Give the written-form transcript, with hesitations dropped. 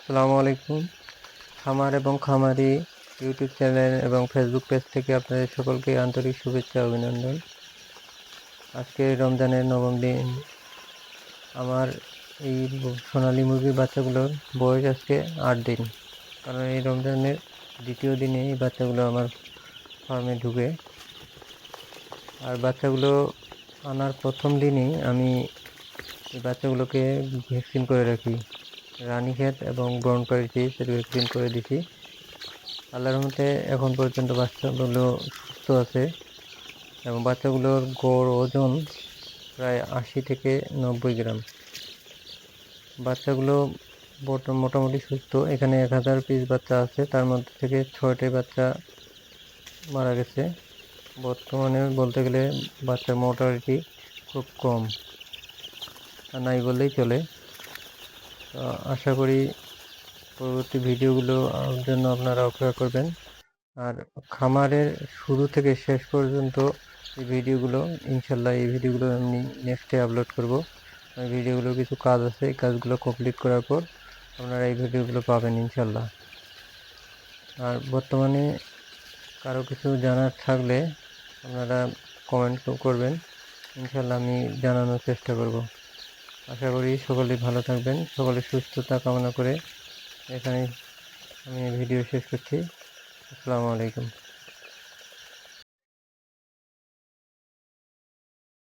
আসসালামু আলাইকুম। খামার এবং খামারি ইউটিউব চ্যানেল এবং ফেসবুক পেজ থেকে আপনাদের সকলকে আন্তরিক শুভেচ্ছা অভিনন্দন। আজকে রমজানের নবম দিন। আমার এই সোনালী মুরগির বাচ্চাগুলোর বয়স আজকে 8 দিন, কারণ এই রমজানের দ্বিতীয় দিনে এই বাচ্চাগুলো আমার ফার্মে ঢুকে। আর বাচ্চাগুলো আনার প্রথম দিনই আমি এই বাচ্চাগুলোকে ভ্যাকসিন করে রাখি। রানীক্ষেত এবং ব্রনকাইটিসের ভ্যাকসিন করে দিছি। আল্লাহর রহমতে এখন পর্যন্ত বাচ্চাগুলো সুস্থ আছে এবং বাচ্চাগুলোর গড় ওজন প্রায় 80 থেকে 90 গ্রাম। বাচ্চাগুলো মোটামুটি সুস্থ। এখানে 1000 পিস বাচ্চা আছে, তার মধ্যে থেকে 6টি বাচ্চা মারা গেছে। বর্তমানে বলতে গেলে বাচ্চার মোর্টালিটি খুব কম, নাই বললেই চলে। আশা করি পরবর্তী ভিডিওগুলো জন্য আপনারা অপেক্ষা করবেন। আর খামারের শুরু থেকে শেষ পর্যন্ত এই ভিডিওগুলো, ইনশাল্লাহ এই ভিডিওগুলো আমি নেক্সটে আপলোড করব। এই ভিডিওগুলো কিছু কাজ আছে, এই কাজগুলো কমপ্লিট করার পর আপনারা এই ভিডিওগুলো পাবেন ইনশাল্লাহ। আর বর্তমানে কারো কিছু জানার থাকলে আপনারা কমেন্ট করবেন, ইনশাল্লাহ আমি জানানোর চেষ্টা করব। আশা করি সকলেই ভালো থাকবেন। সকলের সুস্থতা কামনা করে এখানে আমি ভিডিও শেষ করছি। আসসালামু আলাইকুম।